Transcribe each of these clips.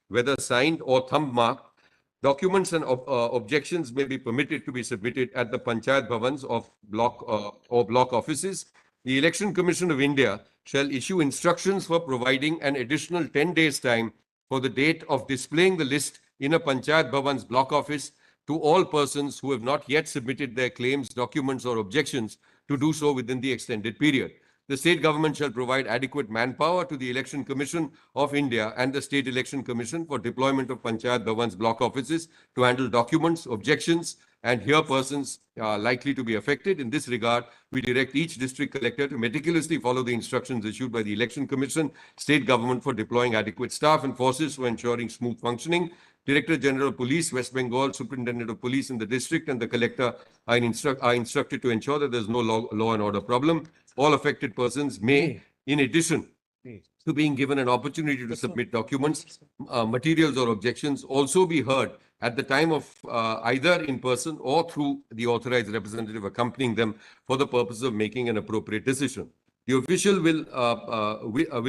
whether signed or thumb marked. Documents and objections may be permitted to be submitted at the Panchayat Bhavans of block or block offices. The Election Commission of India shall issue instructions for providing an additional 10 days time for the date of displaying the list in a Panchayat Bhavans block office to all persons who have not yet submitted their claims, documents or objections to do so within the extended period. The state government shall provide adequate manpower to the Election Commission of India and the State Election Commission for deployment of Panchayat Bhavans block offices to handle documents, objections, and hear persons likely to be affected. In this regard, we direct each district collector to meticulously follow the instructions issued by the Election Commission, state government for deploying adequate staff and forces for ensuring smooth functioning. Director General of Police, West Bengal, Superintendent of Police in the district, and the collector are instructed to ensure that there is no law and order problem. All affected persons may, in addition to being given an opportunity to submit documents, materials or objections, also be heard at the time of either in person or through the authorized representative accompanying them for the purpose of making an appropriate decision. The official will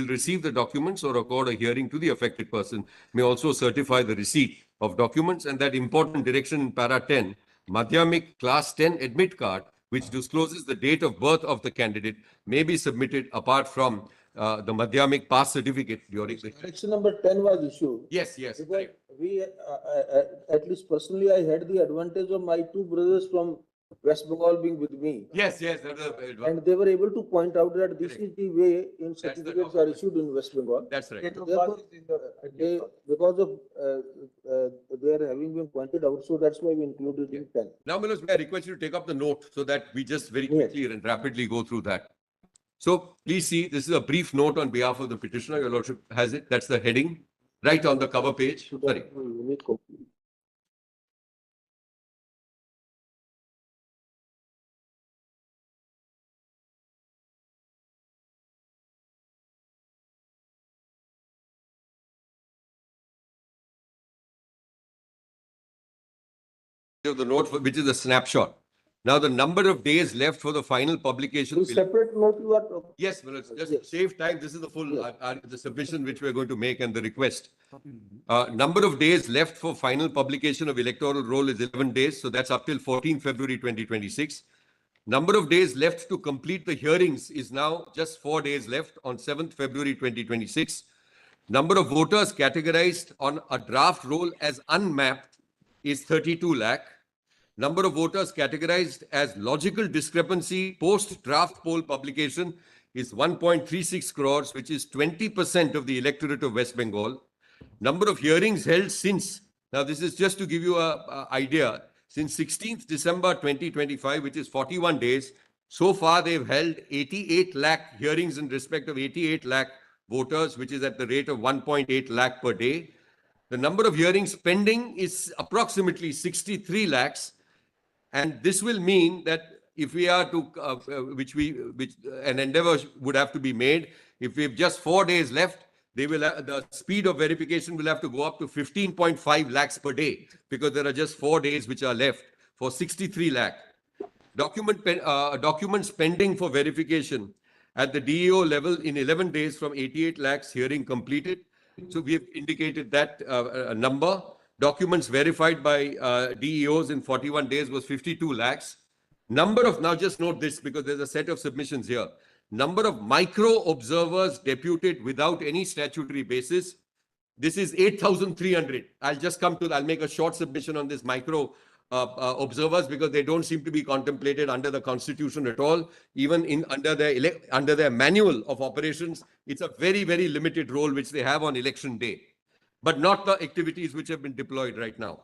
receive the documents or record a hearing to the affected person, may also certify the receipt of documents, and that important direction in para 10, Madhyamik Class 10 admit card, which discloses the date of birth of the candidate, may be submitted apart from the Madhyamik pass certificate during the... Direction number 10 was issued. Yes. Because we, at least personally, I had the advantage of my two brothers from West Bengal being with me. Yes. And they were able to point out that this is the way in certificates are issued in West Bengal. That's right. Therefore, because of their having been pointed out, so that's why we included in 10. Now, Manoj, may I request you to take up the note so that we just very quickly and rapidly go through that. So please see, this is a brief note on behalf of the petitioner. Your Lordship has it. That's the heading right on the cover page. Sorry. Of the note, which is a snapshot. Now, the number of days left for the final publication. Separate note you are talking. Yes, just save time. This is the full the submission which we are going to make and the request. Number of days left for final publication of electoral roll is 11 days. So that's up till 14 February 2026. Number of days left to complete the hearings is now just 4 days left on 7th February 2026. Number of voters categorized on a draft roll as unmapped is 32 lakh. Number of voters categorized as logical discrepancy post-draft poll publication is 1.36 crores, which is 20% of the electorate of West Bengal. Number of hearings held since, now this is just to give you an idea, since 16th December 2025, which is 41 days, so far they've held 88 lakh hearings in respect of 88 lakh voters, which is at the rate of 1.8 lakh per day. The number of hearings pending is approximately 63 lakhs. And this will mean that if we are to, which an endeavor would have to be made, if we have just 4 days left, they will the speed of verification will have to go up to 15.5 lakhs per day, because there are just 4 days which are left for 63 lakh. Documents pending for verification at the DEO level in 11 days from 88 lakhs hearing completed. So we have indicated that number. Documents verified by DEOs in 41 days was 52 lakhs. Number of, now just note this because there's a set of submissions here. Number of micro observers deputed without any statutory basis. This is 8,300. I'll just come to, I'll make a short submission on this micro observers because they don't seem to be contemplated under the constitution at all. Even under their manual of operations, it's a very, very limited role which they have on election day, but not the activities which have been deployed right now,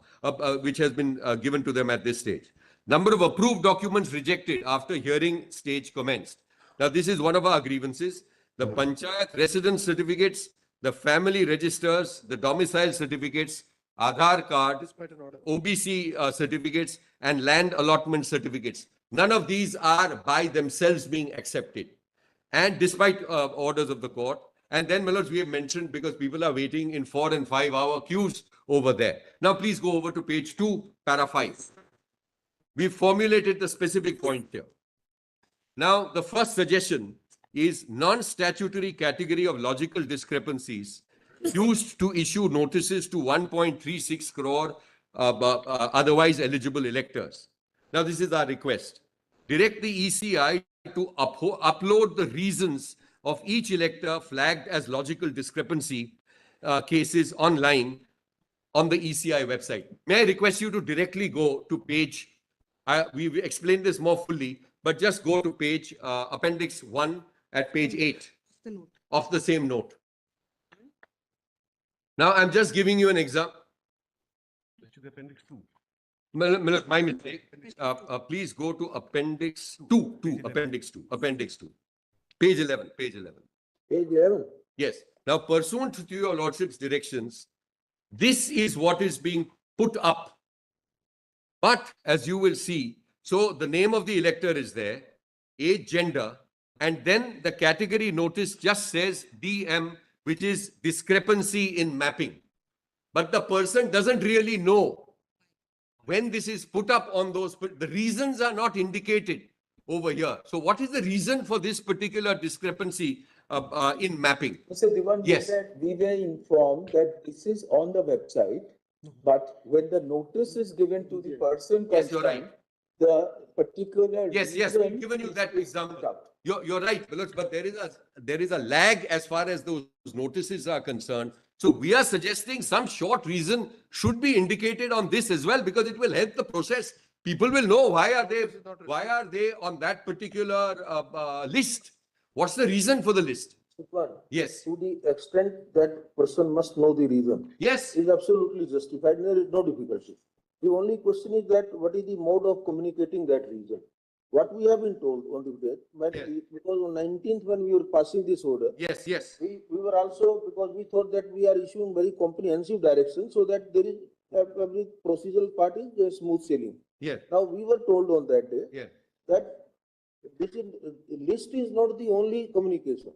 which has been given to them at this stage. Number of approved documents rejected after hearing stage commenced. Now, this is one of our grievances. The Panchayat residence certificates, the family registers, the domicile certificates, Aadhaar card, OBC certificates, and land allotment certificates. None of these are by themselves being accepted. And despite orders of the court, and then, Melody, we have mentioned because people are waiting in 4- and 5-hour queues over there. Now, please go over to page 2, para 5. We've formulated the specific point here. Now, the first suggestion is non-statutory category of logical discrepancies used to issue notices to 1.36 crore otherwise eligible electors. Now, this is our request. Direct the ECI to upload the reasons of each elector flagged as logical discrepancy cases online on the ECI website. May I request you to directly go to page, we explained this more fully, but just go to page appendix 1 at page 8 of the same note. Now, I'm just giving you an example. Appendix 2. My mistake. Please go to appendix 2, appendix 2, page 11. Page 11. Yes. Now, pursuant to your lordship's directions, this is what is being put up. But as you will see, so the name of the elector is there, age, gender, and then the category notice just says DM, which is discrepancy in mapping. But the person doesn't really know when this is put up on those, the reasons are not indicated over here. So what is the reason for this particular discrepancy in mapping? Mr. Diwan, Yes. we were informed that this is on the website, but when the notice is given to the person Yes, you're concerned, right. the particular. Yes, reason we've given you that is example. put up. You're right, Biloj, but there is a lag as far as those notices are concerned. So we are suggesting some short reason should be indicated on this as well, because it will help the process. People will know why are they on that particular list. What's the reason for the list? Diwan, Yes. to the extent that person must know the reason, Yes. is absolutely justified. There is no difficulty. The only question is that what is the mode of communicating that reason? What we have been told on the date, but Yes. because on 19th when we were passing this order, Yes, yes. we were also, because we thought that we are issuing very comprehensive direction so that there is every procedural part is smooth sailing. Yeah. Now, we were told on that day Yeah. that this is, list is not the only communication.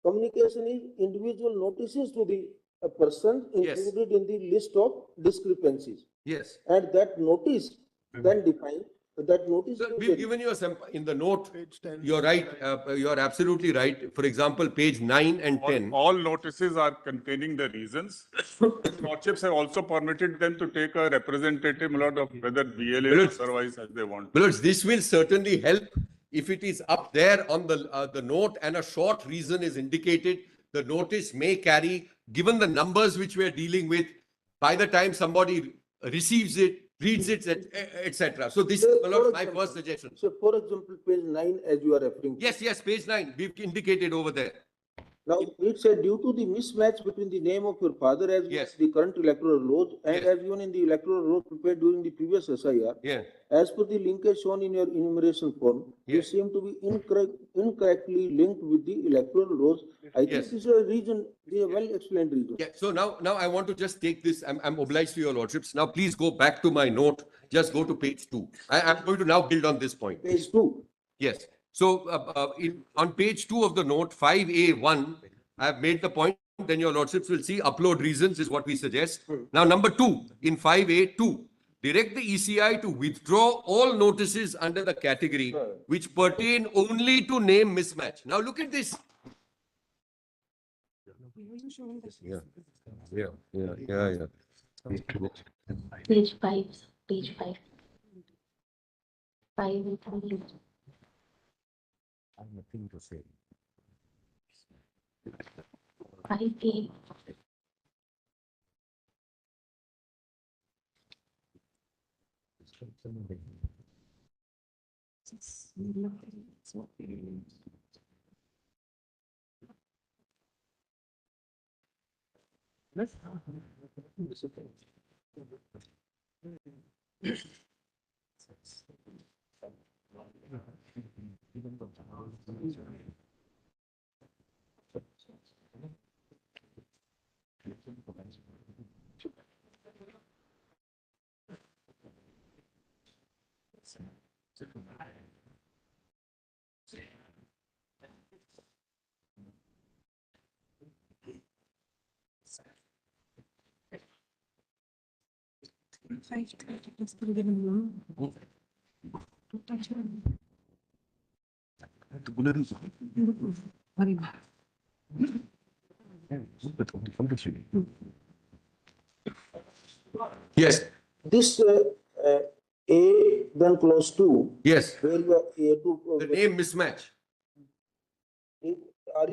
Communication is individual notices to the person Yes. included in the list of discrepancies. Yes. And that notice then define, that notice. Sir, we've given you a sample in the note. You're right. You're absolutely right. For example, page 9 and 10. All notices are containing the reasons. Lordships have also permitted them to take a representative lot of whether BLA or otherwise as they want. Biloj, this will certainly help if it is up there on the note and a short reason is indicated. The notice may carry, given the numbers which we are dealing with, by the time somebody receives it, reads it, etc. So this is Biloj, my first suggestion. So for example, page 9 as you are referring to. Yes, yes, page 9, we've indicated over there. Now, it said due to the mismatch between the name of your father as well Yes. as the current electoral rolls and Yes. as given in the electoral roll prepared during the previous SIR, Yeah. as per the linkage shown in your enumeration form, you Yes. seem to be incorrectly linked with the electoral rolls. I think Yes. this is a reason, the well explained reason. Yeah, so now I want to just take this, I'm obliged to your lordships. Now, please go back to my note, just go to page 2. I'm going to now build on this point. Page 2. Yes. So on page 2 of the note, 5A1, I have made the point, then your lordships will see upload reasons is what we suggest. Now, number 2, in 5A2, direct the ECI to withdraw all notices under the category which pertain only to name mismatch. Now, look at this. Yeah. Page 5, page 5. 5 and 5. Nothing to say. 5A. Yes, This, A, then clause two, yes, where you are A the to. name mismatch. Are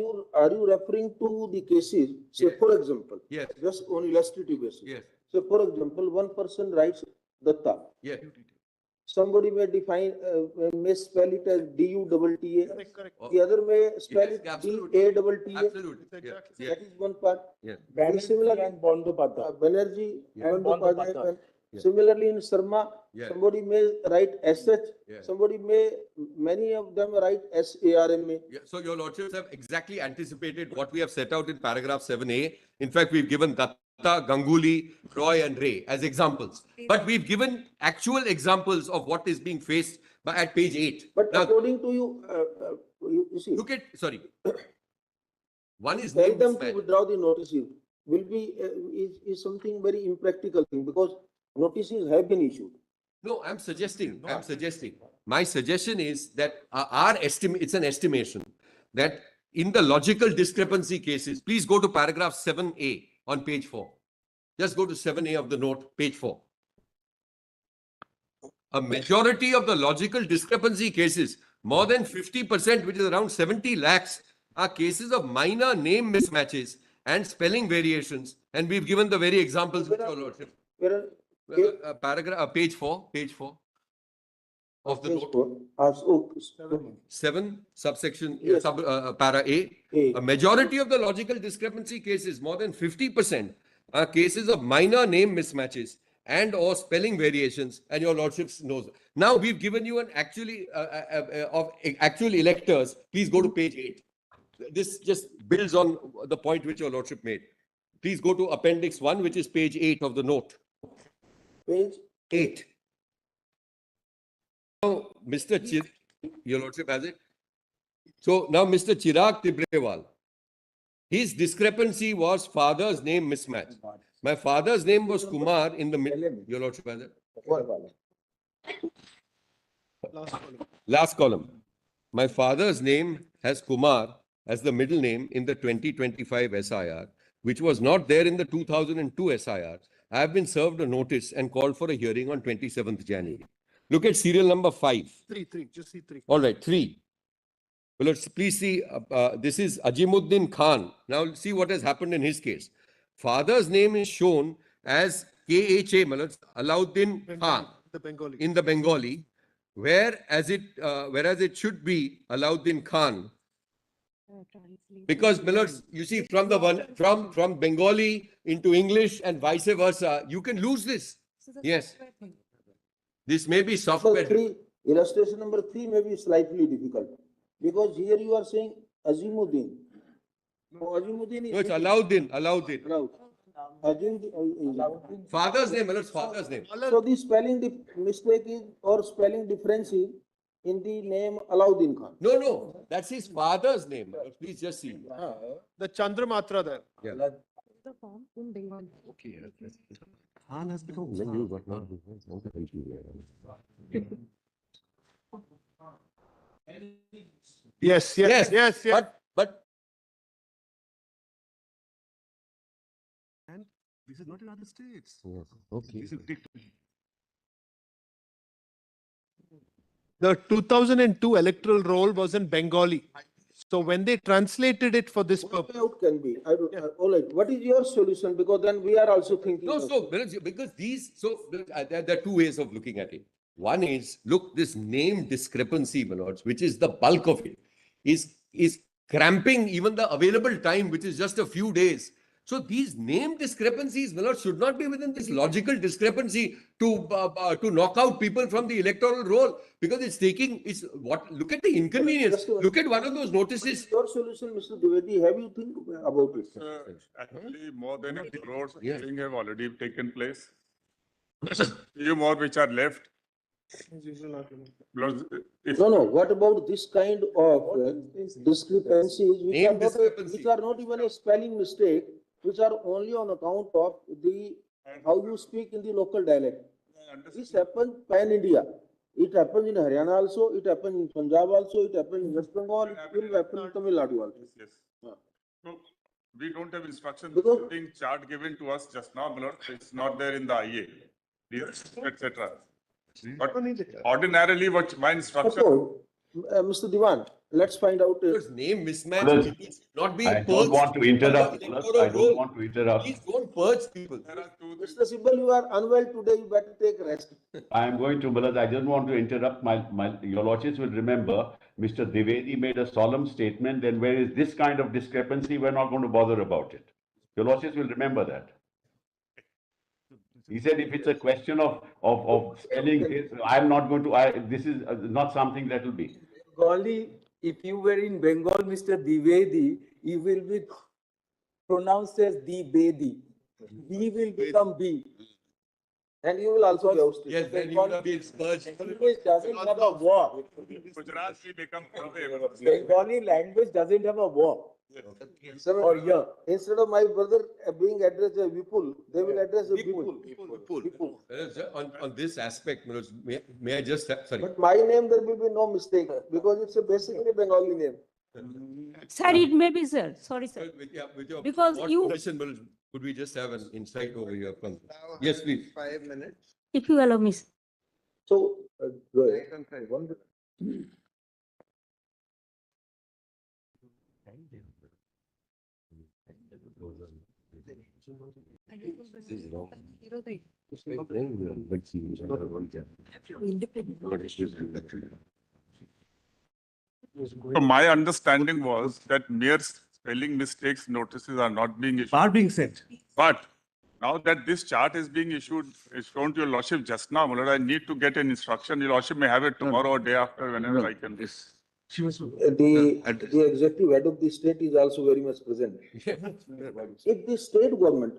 you referring to the cases, say, Yes. for example? Yes. Just on illustrative basis. Yes, So, for example, one person writes Datta. yes. Somebody may define, may spell it as D-U-T-T-A. Oh, The other may spell yes, it absolutely. D-A-T-T-A. Absolutely. Yes, yes, That is one part. yes. Similarly, and Bandopadhyay. Banerjee Yeah. and Bandopadhyay. Yeah. Similarly, in Sharma, Yeah. somebody may write SH, Yeah. somebody may, many of them write SARMA. Yeah, so your lordships have exactly anticipated what we have set out in paragraph 7A. In fact, we've given Datta, Ganguly, Roy and Ray as examples. But we've given actual examples of what is being faced at page 8. But Now, according to you, you see, look at, sorry. One is tell name them to mismatch. withdraw the notices will be, is something very impractical thing, because notices have been issued. No, I'm suggesting. My suggestion is that our estimate, it's an estimation that in the logical discrepancy cases, please go to paragraph 7A on page 4. Just go to 7A of the note, page 4. A majority of the logical discrepancy cases, more than 50%, which is around 70 lakhs, are cases of minor name mismatches and spelling variations. And we've given the very examples which your lordship. Where, Page 4 of the page note. 4, so, 7 subsection Yes. para A. A. A majority of the logical discrepancy cases, more than 50%, are cases of minor name mismatches and or spelling variations, and your lordships knows. Now we've given you an actually of actual electors. Please go to page 8. This just builds on the point which your lordship made. Please go to appendix 1, which is page 8 of the note. page 8. Now, Mr. your lordship has it. So now Mr. Chirag Tibrewal, his discrepancy was father's name mismatch. My father's name was Kumar in the middle. Your lordship has it. Last column. My father's name has Kumar as the middle name in the 2025 SIR, which was not there in the 2002 SIR. I have been served a notice and called for a hearing on 27th January. Look at serial number 5. Just see 3. All right, 3. Well, let's please see. This is Ajimuddin Khan. Now, see what has happened in his case. Father's name is shown as KHA, Alauddin Khan The Bengali. in the Bengali, whereas it should be Alauddin Khan. Because you see, from the one from Bengali into English and vice versa, you can lose this. Yes, this may be number software. 3, illustration number 3 may be slightly difficult, because here you are saying Azimuddin. So Azimuddin is. No, it's Alauddin. Allowed. Father's name, father's name. So the spelling mistake is, or spelling difference is in the name Alauddin Khan. No, that's his father's name. Please just see. The Chandramatra there. Yeah. The form in Bengali. Khan has become Yes. But This is not in other states. okay. This is The 2002 electoral roll was in Bengali. So when they translated it for this What purpose, way out can be? I don't, all right, what is your solution? Because then we are also thinking. No, of- so because there are two ways of looking at it. One is, look, this name discrepancy, my lords, which is the bulk of it, is cramping even the available time, which is just a few days. So these name discrepancies, my lords, should not be within this logical discrepancy to knock out people from the electoral roll, because look at the inconvenience. Look at one of those notices. Your solution, Mr. Dwivedi, have you think about it? Actually, more than a crore Yeah. hearing have already taken place. Few more which are left. Because if No, what about this kind of discrepancies Name discrepancy. which are not even a spelling mistake, which are only on account of how you speak in the local dialect. This happens pan-India. It happens in Haryana also, it happens in Punjab also, it happens in West Bengal, it will happen in Tamil Nadu also. Yes. Yeah. So We don't have instructions Because- being chart given to us just now, my lord. It's not there in the IA, etc. But ordinarily, what my instruction, Suppose, Mr. Diwan, let's find out. Because name mismatch, Well, people should not be I don't purged want to from the interrupt. electoral I don't roll. want to interrupt. Please don't purge people. there are two, Mr. Sibal, you are unwell today, you better take rest. I am going to, Milad, I just want to interrupt your lordships will remember, Mr. Dwivedi made a solemn statement, then where is this kind of discrepancy, we're not going to bother about it. Your lordships will remember that. He said if it's a question of spelling this, I'm not going to, this is not something that will be. Bengali, if you were in Bengal, Mr. Dwivedi, you will be pronounced as Dwivedi. B will become B. And you will also be ousted. Yes, then you will not be purged. Language doesn't have a war. Gujarat will become. Bengali language doesn't have a war Sir, or year. instead of my brother being addressed as Vipul, they will address as Vipul. Vipul. On this aspect, Manoj, may I just, sorry. But my name, there will be no mistake, because it's a basically Bengali name. Sir, it may be, sir. Sorry, sir. With your Because broad you- permission, Manoj, could we just have an insight over here from? Yes, please. 5 minutes. If you allow me, sir. So, go ahead. 1 minute. So my understanding was that mere spelling mistakes notices are not being issued. Are being sent. But now that this chart is being issued, is shown to your lordship just now, my lord, I need to get an instruction. Your lordship may have it tomorrow or day after, whenever I can. She was. The executive head of the state is also very much present. If the state government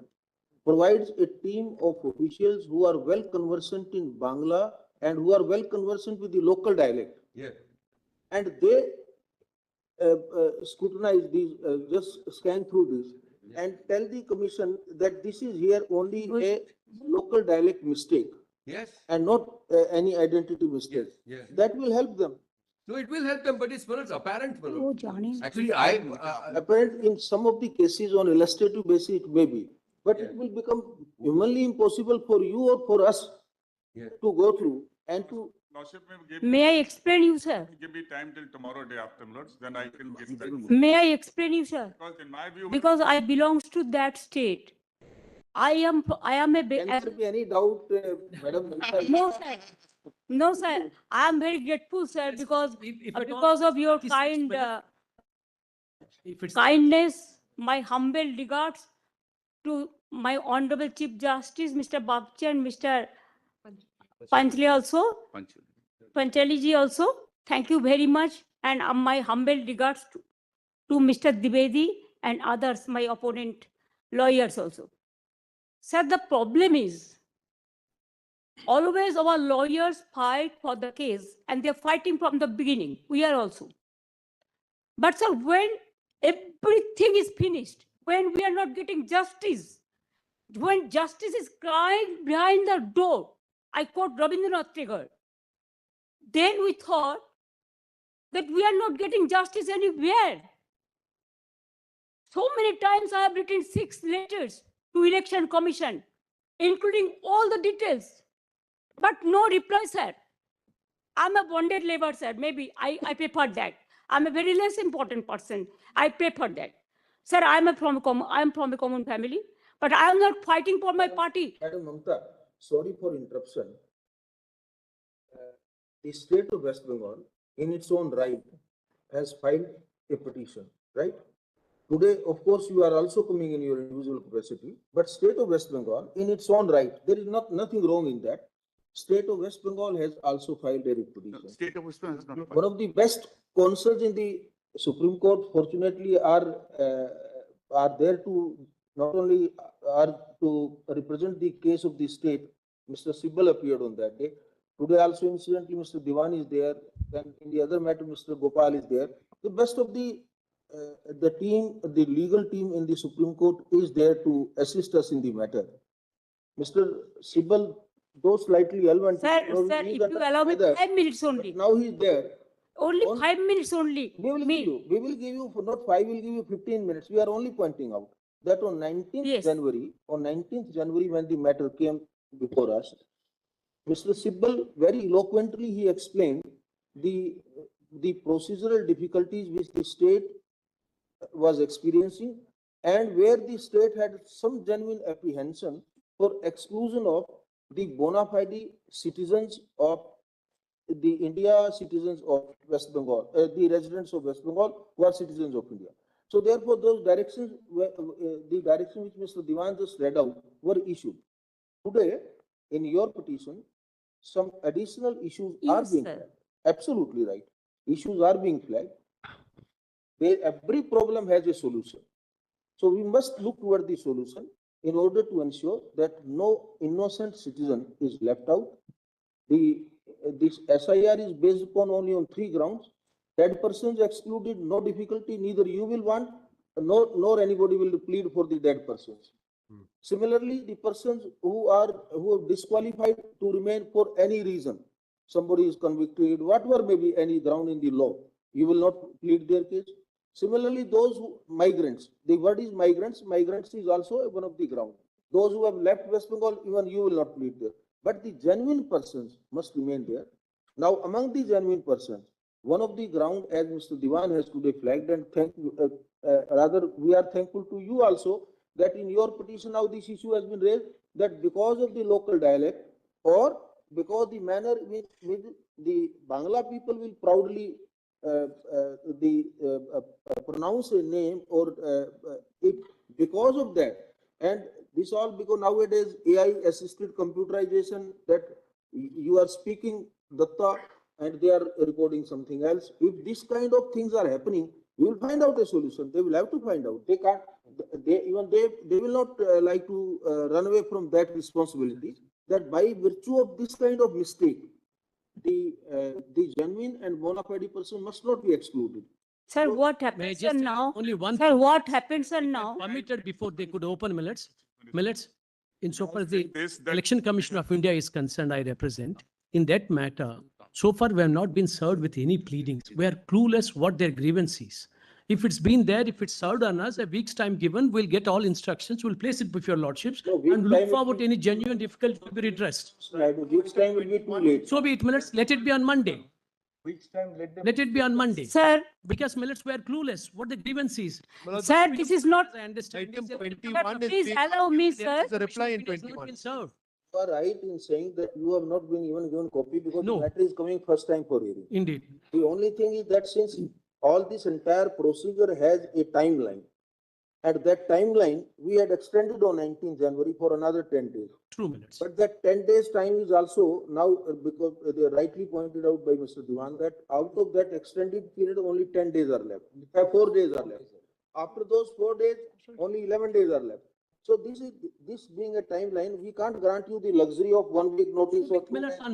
provides a team of officials who are well conversant in Bangla and who are well conversant with the local dialect, Yeah. and they scrutinize these, just scan through this and tell the commission that this is here only a local dialect mistake Yes, and not any identity mistake. yes. That will help them. No, it will help them, but it's Manoj, apparent, Oh, Manoj. Johnny. Actually, I, Apparent in some of the cases on illustrative basis it may be, but it will become humanly impossible for you or for us Yeah. to go through and to. Lordship may May I explain you, sir? give me time till tomorrow, day after, my lords, then I can get back. May I explain you, sir? Because in my view. Because I belongs to that state. I am a, Can there be any doubt, Madam? Mamta? no, sir. No, sir. I am very grateful, sir, because of your kind, kindness, my humble regards to my Honorable Chief Justice, Mr. Babchi and Mr. Panchali also, Panchali ji also. Thank you very much. And my humble regards to Mr. Dwivedi and others, my opponent lawyers also. Sir, the problem is, always our lawyers fight for the case and they're fighting from the beginning. We are also. But sir, when everything is finished, when we are not getting justice, when justice is crying behind the door, I quote Rabindranath Tagore, then we thought that we are not getting justice anywhere. So many times I have written 6 letters to Election Commission, including all the details. But no reply, sir. I'm a bonded labor, sir. Maybe I prefer that. I'm a very less important person. I prefer that. Sir, I'm from a common family, but I am not fighting for my party. Madam Mamta, sorry for interruption. The state of West Bengal, in its own right, has filed a petition, right? Today, of course, you are also coming in your individual capacity, but state of West Bengal, in its own right, there is nothing wrong in that. State of West Bengal has also filed a petition. State of West Bengal has not. One of the best consuls in the Supreme Court, fortunately, are there to not only are to represent the case of the state. Mr. Sibal appeared on that day. Today also, incidentally, Mr. Diwan is there. Then in the other matter, Mr. Gopal is there. The best of the team, the legal team in the Supreme Court is there to assist us in the matter. Mr. Sibal, though slightly ill, Sir, if you allow me 5 minutes only. now he is there. Only On- 5 minutes only. We will Me. give you, we will give you, not 5, we'll give you 15 minutes. We are only pointing out that on 19th Yes. January, when the matter came before us, Mr. Sibbal very eloquently, he explained the procedural difficulties which the state was experiencing and where the state had some genuine apprehension for exclusion of the bona fide citizens of the India, citizens of West Bengal, the residents of West Bengal who are citizens of India. So therefore, those directions, the direction which Mr. Diwan just read out were issued. Today, in your petition, some additional issues are Yes, being sir. flagged. Absolutely right. Issues are being flagged. Every problem has a solution. So we must look toward the solution in order to ensure that no innocent citizen is left out. This SIR is based upon only on 3 grounds. Dead persons excluded, no difficulty, neither you will want, nor anybody will plead for the dead persons. Similarly, the persons who are disqualified to remain for any reason, somebody is convicted, whatever may be any ground in the law, you will not plead their case. Similarly, those migrants, the word is migrants, migrants is also one of the ground. Those who have left West Bengal, even you will not plead there. But the genuine persons must remain there. Now, among the genuine persons, one of the ground, as Mr. Diwan has today flagged, and rather we are thankful to you also that in your petition now this issue has been raised, that because of the local dialect or because the manner in which the Bangla people will proudly pronounce a name or it because of that, and this all because nowadays AI assisted computerization, that you are speaking Datta and they are recording something else. If this kind of things are happening, we will find out a solution. They will have to find out. They can't. They will not like to run away from that responsibility. That by virtue of this kind of mistake, the genuine and bona fide person must not be excluded. Sir, So- what May I happens just sir, add now? only one. Sir, what happens sir, They were now? Permitted before they could open millets. Insofar as the This, that- Election Commission of India is concerned, I represent. In that matter, so far we have not been served with any pleadings. We are clueless what their grievance is. If it's been there, if it's served on us, a week's time given, we'll get all instructions, we'll place it before your lordships No, week's and time look will forward be- to any genuine difficulty to be redressed. Week's time will be too late. So be it, millets, let it be on Monday. Week's time, let them. Let it be on Monday. Sir, Because millets were clueless what the grievance is. sir, this is not, I understand. Item This is a- 21 is please being- allow me, There sir. is a reply in It has not 21. been served. You are right in saying that you have not been even given copy because the No. matter is coming first time for hearing. Indeed. The only thing is that since all this entire procedure has a timeline, at that timeline, we had extended on 19th January for another 10 days. True minutes. But that 10 days time is also now, because they rightly pointed out by Mr. Diwan, that out of that extended period, only 10 days are left, 4 days are left. After those 4 days, only 11 days are left. So this being a timeline, we can't grant you the luxury of 1 week notice or 2 Minutes days.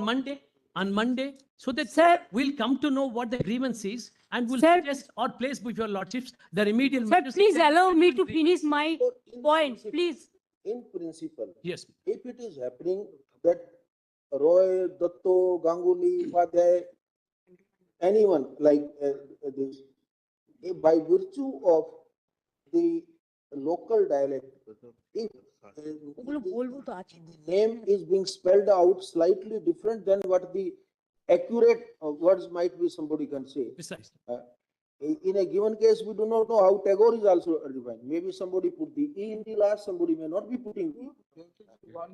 on Monday, so that Sir. we'll come to know what the grievance is and we'll Sir. suggest or place before your lordships the remedial Sir, measures. please allow me to finish my So in point, principle- please. In principle, Yes, if it is happening that Roy, Datto, Ganguly, Upadhyay, anyone like this, by virtue of the local dialect, if the name is being spelled out slightly different than what the accurate words might be, somebody can say. precisely. In a given case, we do not know how Tagore is also defined. Maybe somebody put the E in the last, somebody may not be putting E.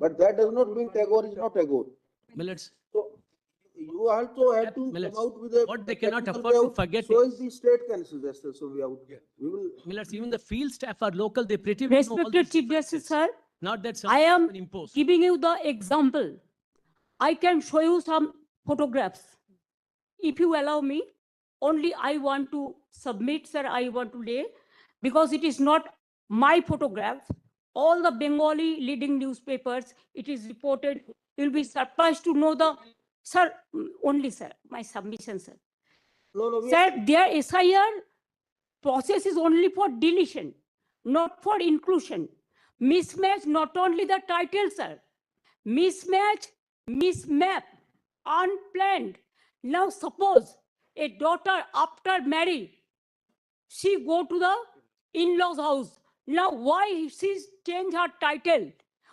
But that does not mean Tagore is not Tagore. Millets, So you also have to Millets, come out with a. what they cannot technical afford way to out. forget So is- is the state can suggest us, so we will. millets, even the field staff are local, they pretty well know all Respected these Chief Justice, differences. sir, Not that I am something imposed. giving you the example. I can show you some photographs. If you allow me, only I want to submit, sir, I want to lay, because it is not my photograph. All the Bengali leading newspapers, it is reported. You'll be surprised to know the, sir, only sir, my submission, sir. No, we. Sir, their SIR process is only for deletion, not for inclusion. Mismatch, not only the title, sir. Mismatch, mismap, unplanned. Now suppose a daughter after marry, she go to the in-laws house. Now why she's changed her title?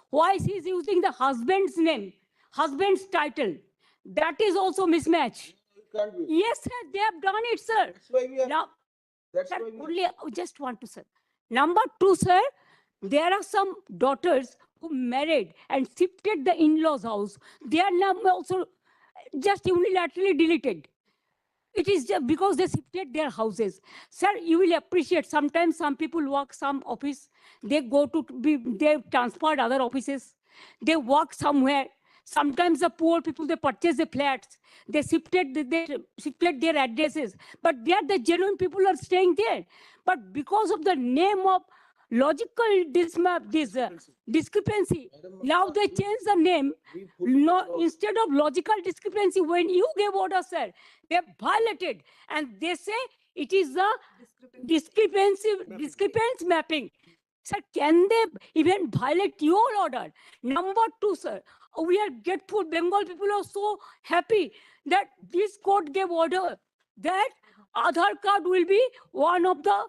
Why she's using the husband's name, husband's title? That is also mismatch. It can't be. Yes, sir, they have done it, sir. That's why we are, Now, that's sir, why we. only I just want to say. Number two, sir, there are some daughters who married and shifted the in-laws house. Their name also just unilaterally deleted. It is just because they shifted their houses. Sir, you will appreciate sometimes some people work some office, they go to be, they transferred other offices, they work somewhere. Sometimes the poor people, they purchase the flats, they shifted their addresses, but they are the genuine people are staying there. But because of the name of logical discrepancy, Madam, now they change the name. we put No, across- instead of logical discrepancy, when you gave order, sir, they violated, and they say it is the discrepancy mapping. Sir, can they even violate your order? Number two, sir, we are grateful. Bengal people are so happy that this court gave order that Aadhaar card will be one of the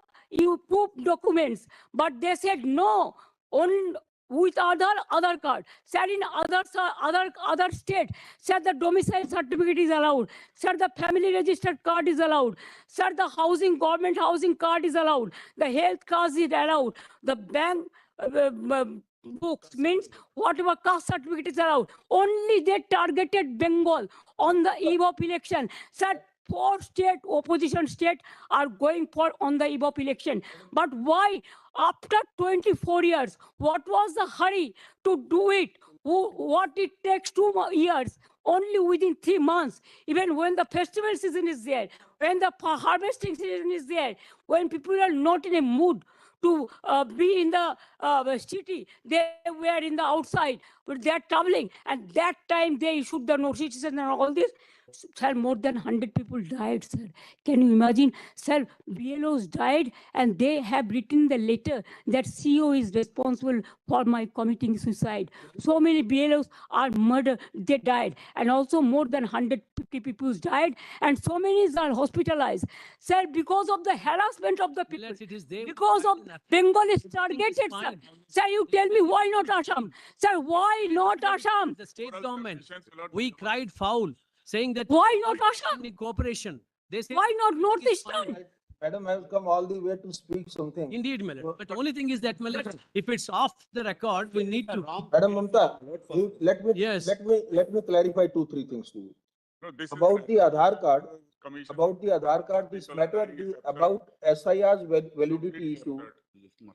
proof documents. But they said no, on with Aadhaar card. Sir, in other state, sir, the domicile certificate is allowed. Sir, the family registered card is allowed. Sir, the government housing card is allowed. The health card is allowed. The bank books means whatever caste certificate is allowed. Only they targeted Bengal on the eve of election. Sir, 4 state opposition state are going for on the eve of election. But why after 24 years, what was the hurry to do it? What it takes 2 years, only within 3 months, even when the festival season is there, when the harvesting season is there, when people are not in a mood to be in the city, they were in the outside, but they are traveling, and that time they issued the notices and all this. Sir, more than 100 people died, sir. Can you imagine? Sir, BLOs died, and they have written the letter that CEO is responsible for my committing suicide. So many BLOs are murdered, they died, and also more than 150 people died, and so many are hospitalized. Sir, because of the harassment of the people, Unless it is there, because of nothing. Bengal is Everything is targeted, sir. fine. Sir, you tell me why not Assam? Sir, why not Assam? The state Overall government, sufficiency will not we be- cried foul, saying that. Why not Assam? In cooperation. They say. Why not everything is fine. Northeastern? Madam, I have come all the way to speak something. Indeed, my lord. But the only thing is that, my lord, if it's off the record, we need to. Madam Mamta, let me, Yes. let me clarify 2-3 things to you. No, this is About the Aadhaar card, commission. about the Aadhaar card, this People are matter, saying it's about SIR's validity issue.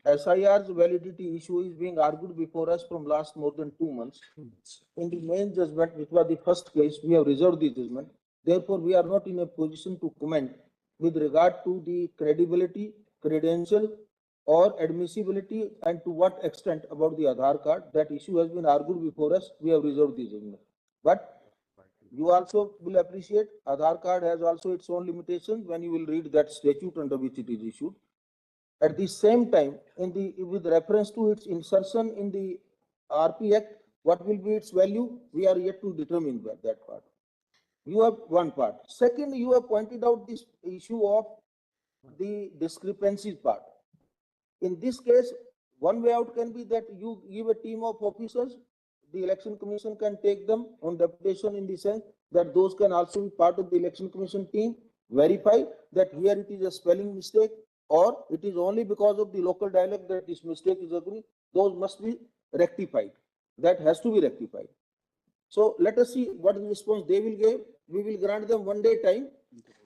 SIR's validity issue is being argued before us from last more than 2 months. In the main judgment, which was the first case, we have reserved the judgment. Therefore, we are not in a position to comment with regard to the credibility, credential, or admissibility, and to what extent about the Aadhaar card. That issue has been argued before us. We have reserved the judgment. But you also will appreciate Aadhaar card has also its own limitations when you will read that statute under which it is issued. At the same time, with reference to its insertion in the RP Act, what will be its value? We are yet to determine that part. You have one part. Second, you have pointed out this issue of the discrepancies part. In this case, one way out can be that you give a team of officers, the election commission can take them on deputation in the sense that those can also be part of the election commission team, verify that here it is a spelling mistake, or it is only because of the local dialect that this mistake is occurring. Those must be rectified. That has to be rectified. So let us see what response they will give. We will grant them 1 day time.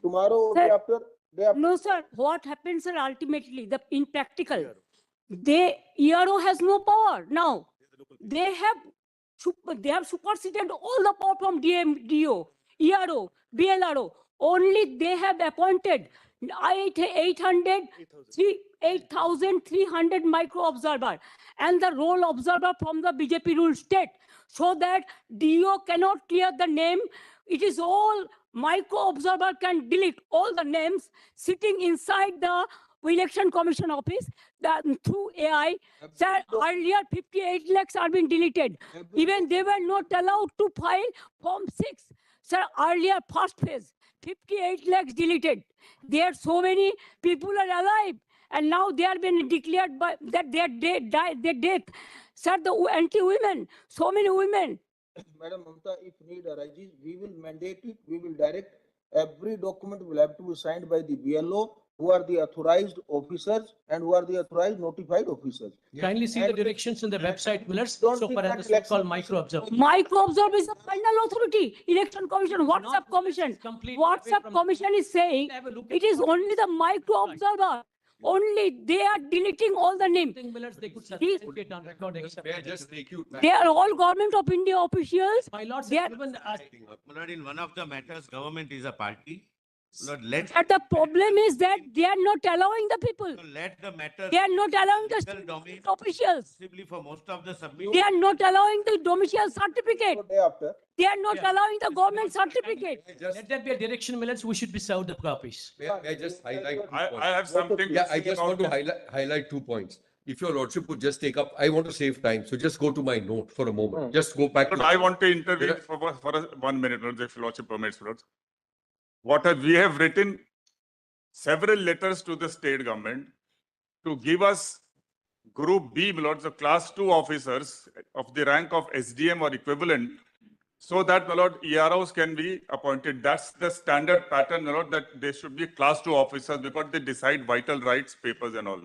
Tomorrow or day Sir, after, day after. No, sir. What happens, sir, ultimately, in practical, ERO has no power now. They have superseded all the power from DO, ERO, BLRO. Only they have appointed 8,300 micro observer and the role observer from the BJP ruled state, so that DO cannot clear the name. It is all micro observer can delete all the names sitting inside the election commission office through AI. Sir, earlier 58 lakhs are being deleted. Even they were not allowed to file Form 6. Sir, earlier first phase, 58 lakhs deleted. There so many people are alive and now they are being declared by that they are dead, their death. Sir, the anti-women, so many women. Madam Mamta, if need arises, we will mandate it, we will direct, every document will have to be signed by the BLO, who are the authorized officers and who are the authorized notified officers. Kindly see the And- directions in the website, Millets, Don't so think far that as the so-called election- micro observer. Micro-observer is the final authority. Election Commission, WhatsApp Commission. WhatsApp Commission is saying Have a look at it is what- only the micro-observer. Only they are deleting all the names. Millets, they could These- certificate on record, except. May I just take you back? They are all Government of India officials. My lords, They are- even as My lord, in one of the matters, government is a party. Lord, let, But the problem is that they are not allowing the people. let the matter. They are not allowing the legal domain state officials. possibly for most of the They submission. are not allowing the domicile certificate. So day after, They are not Yeah. allowing the government certificate. May I just- let there be a direction, Millets, we should be served the copies. may I just highlight? two I points? have something. Yeah, to I say just about want to this. highlight 2 points. If your lordship would just take up, I want to save time, so just go to my note for a moment. Just go back. But to- I want to intervene There for 1 minute, Lord, if Lordship permits, Lord. We have written several letters to the state government to give us Group B, Lord, the class 2 officers of the rank of SDM or equivalent, so that, my lord, EROs can be appointed. That's the standard pattern, my lord, that they should be class 2 officers because they decide vital rights, papers and all.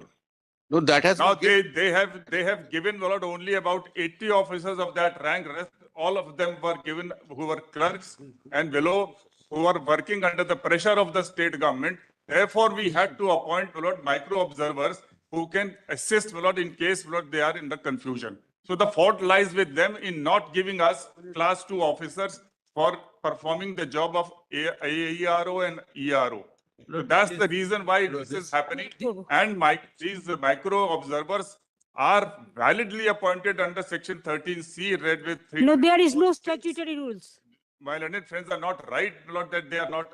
No, that has. Now they have given, my lord, only about 80 officers of that rank. Rest, all of them were given who were clerks and below, who are working under the pressure of the state government. Therefore, we had to appoint, my lord, micro observers who can assist, my lord, in case, my lord, they are in the confusion. So the fault lies with them in not giving us class 2 officers for performing the job of AERO and ERO. So that's the reason why this is happening. And these micro observers are validly appointed under section 13C read with 3. No, there is no statutory rules. My learned friends are not right, Lord, that they are not,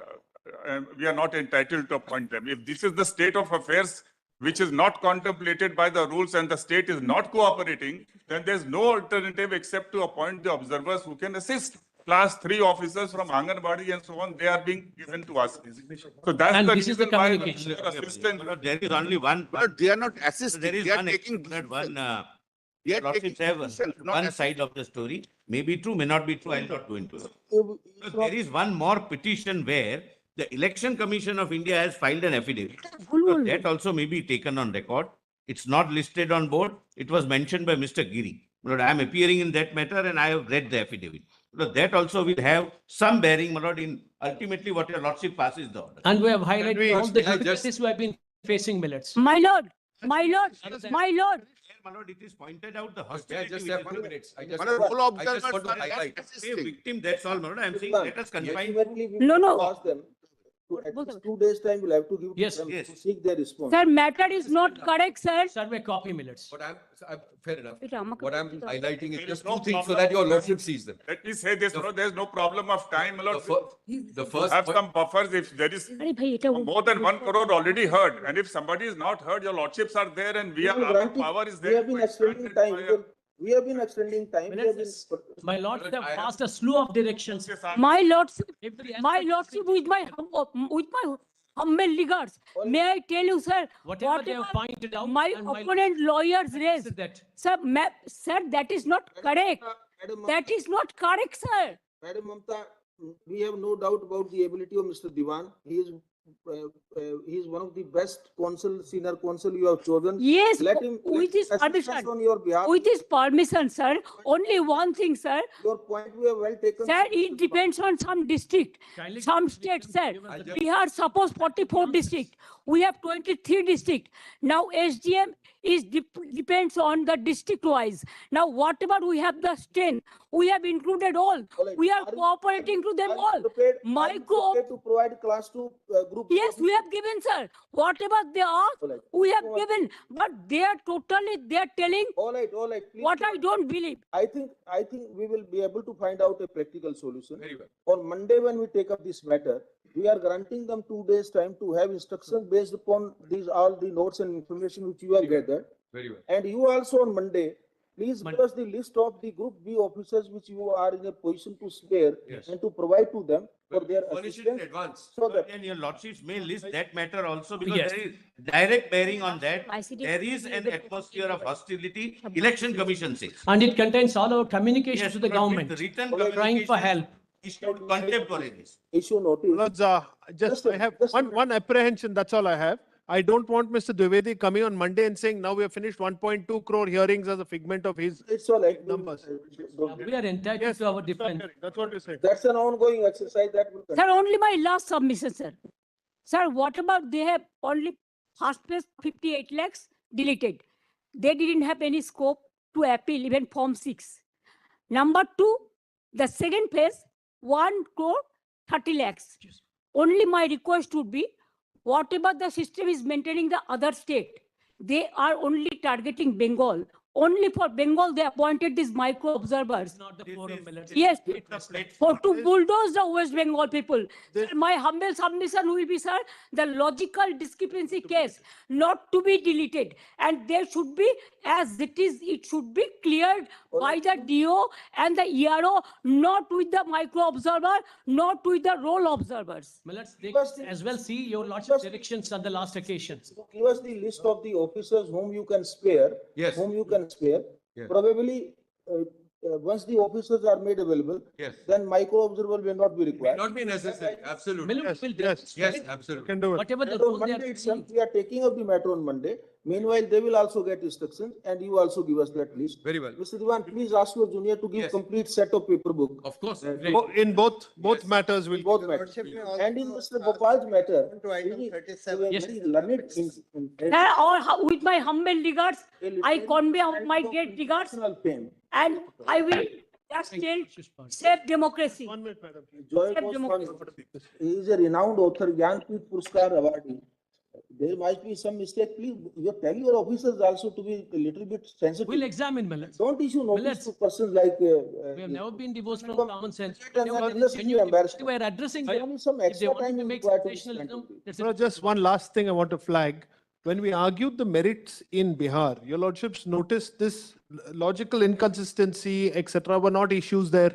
we are not entitled to appoint them. If this is the state of affairs, which is not contemplated by the rules and the state is not cooperating, then there's no alternative except to appoint the observers who can assist. Class 3 officers from Anganwadi and so on, they are being given to us. So that's And the this is the reason why communication. your assistance. There is only one. But they are not assisting. There is They are one, taking one, They are lordships taking have decisions, not one assisting. side of the story. May be true, may not be true, I'll not go into it. So if- there is one more petition where the Election Commission of India has filed an affidavit. So that also may be taken on record. It's not listed on board. It was mentioned by Mr. Giri. Lord, I am appearing in that matter and I have read the affidavit. So that also will have some bearing, my lord, in ultimately what your lordship passes the order. And we have highlighted all the May I just- difficulties we have been facing, Millets. My lord, my lord, my lord. There, my lord, it is pointed out the May I hostility. just which have is 2 there. minutes? I just One of all I just observers want to are not highlight. A assisting. victim, that's all, my lord. I am saying Ma'am, let us confine. ultimately, we No, will no. ask them to at Both least of 2 days' time we'll have to give to Yes, them yes. to seek their response. Sir, matter is not correct, sir. Survey copy, Millets. But fair enough. It Ramak- What I'm highlighting is There just is no 2 things so problem. that your lordship sees them. Let me say this, my lord, there's no problem of time, my The lord. first Have point- some buffers if there is अरे भाई, এটা more than 1 crore already heard. And if somebody is not heard, your lordships are there and We our will grant it. power is there. We have to been expand extending it time. by a- We have been extending time. We have Millets, been- my lords Millets, have I have- passed a slew of directions. Yes, sir. My lordship, Every my aspect- lordship with my humble regards. May I tell you, sir, Whatever they have whatever pointed out. my and opponent lawyers raised, That. sir, sir, that is not correct. Madam Mamta- That is not correct, sir. Madam Mamta, we have no doubt about the ability of Mr. Diwan. He is one of the best counsel, senior counsel you have chosen. Yes, Let him, with his assist us permission. on your behalf. With his permission, sir, only one thing, sir. Your point we have well taken. Sir, it depends on some district, Kindly some give states, them- sir. give us the- We have suppose 44 district. We have 23 district. Now SDM is depends on the district wise. Now whatever we have the strength, we have included all. Alright, We are are you- cooperating to them Are you all. prepared- are you Micro- prepared to provide class 2 group? Yes, we have given, sir. Whatever they ask, Alright. we have Alright. given. But they are telling All right, please. what I don't believe. I think we will be able to find out a practical solution. Very well. On Monday, when we take up this matter, we are granting them 2 days' time to have instructions based upon these, all the notes and information which you have gathered. Very well. And you also on Monday please Mon- give us the list of the Group B officers which you are in a position to spare Yes. and to provide to them for their Furnish it in assistance. advance. So that, And your lordships may list that matter also because Yes. there is direct bearing on that. ICT There is an atmosphere of hostility, Election Commission says. And it contains all our communications Yes, to the but with government, written trying for communication help. issued contemporaneous. issue notice. Lords, Just I have just a one apprehension, that's all I have. I don't want Mr. Dwivedi coming on Monday and saying, now we have finished 1.2 crore hearings as a figment of his. It's all right. Numbers. We are entitled Yes, to our defense. that's what we're saying. That's an ongoing exercise that will continue. Sir, only my last submission, sir. Sir, what about they have only first place 58 lakhs deleted. They didn't have any scope to appeal even Form 6. Number 2, the second phase, 1 crore 30 lakhs. Only my request would be, whatever the system is maintaining the other state, they are only targeting Bengal. Only for Bengal, they appointed these micro observers. Not the forum, Millet. Yes, It's a platform. for to bulldoze the West Bengal people. This- Sir, my humble submission will be, sir, the logical discrepancy case not to be deleted. And there should be, as it is, it should be cleared by the DO and the ERO, not with the micro observer, not with the role observers. Millet, they First- as well see your lordship's directions on the last occasion. Give us the list of the officers whom you can spare. Yes. Whom you can spare. Yes. Probably, once the officers are made available, Yes. then micro observer will not be May required. not be necessary, absolutely. Millet will yes, Yes, You absolutely. can do it. whatever the And on role they are Monday itself, playing. we are taking up the matter on Monday. Meanwhile, they will also get instructions and you also give us that list. Very well. Mr. Diwan, please ask your junior to give Yes. complete set of paper book. Of course. In both Yes. matters, we'll. Both matters. And in Mr. Gopal's matter, very Yes. learned in. Sir, with my humble regards, I convey my great regards Personal pain. and I will just Thank tell, you, Justice Park. save democracy. 1 minute, madam. Joy Save Ghosh democracy. Fund, he is a renowned author, Jnanpith Puraskar awardee. There might be some mistake, please, you tell your officers also to be a little bit sensitive. We'll examine, Millet. Don't issue notice Millet. to persons like. We have never been divorced from common sense. It is Never been unnecessarily genuine. embarrassing. We are addressing There them. is some If they extra want time to is make required to be sensationalism, spent. that's No, it. just one last thing I want to flag. When we argued the merits in Bihar, your lordships noticed this logical inconsistency, etc., were not issues there.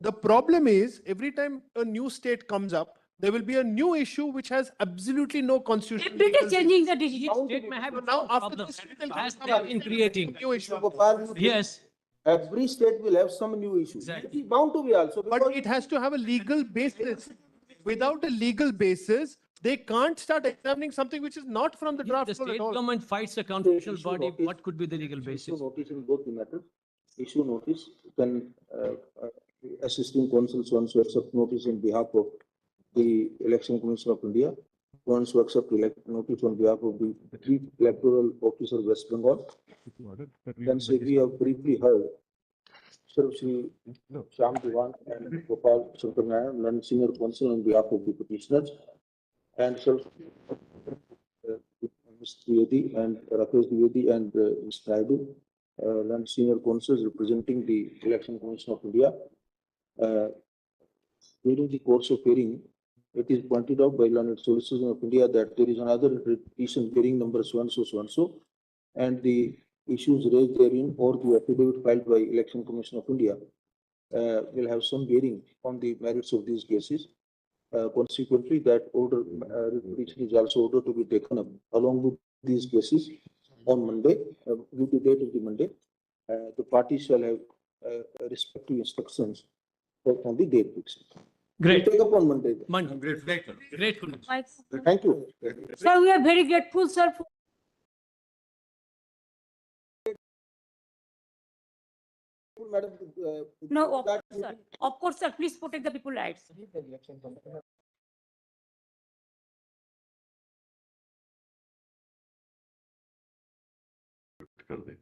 The problem is, every time a new state comes up, there will be a new issue which has absolutely no constitutional. Every day legal changing the decision. Each state may have So its now own after problems. this, we will As come they up have been with creating. New issue. Mr. Gopal, Yes, every state will have some new issue. Exactly. It is bound to be also. But because it has to have a legal basis. Without a legal basis, they can't start examining something which is not from the if draft the code at state all. government fights a constitutional issue body, notice- what could be the legal Issue basis? notice in both the matters. Issue notice, then assisting counsel wants to accept notice on behalf of the Election Commission of India, wants to accept notice on behalf of the Chief Electoral Officer West Bengal. Then say we have briefly heard Sir Shri Shyam Diwan and Gopal Shankar Nair, learned senior counsel on behalf of the petitioners. And Sir Ms. Dwivedi and Rakesh Dwivedi and Mr. Naidu, learned senior counsels representing the Election Commission of India. During the course of hearing, it is pointed out by learned solicitors of India that there is another petition hearing number so and so, and the issues raised therein or the affidavit filed by Election Commission of India will have some bearing on the merits of these cases. Consequently, that order, petition is also ordered to be taken up along with these cases on Monday, due to date of the Monday. The parties shall have respective instructions on the date fixed. Great. We'll take up on Monday. Monday. Grateful. Grateful. Thank you. Sir, we are very grateful, sir, for Madam, no, of course, sir. Of course, sir, please protect the people's rights. कर दे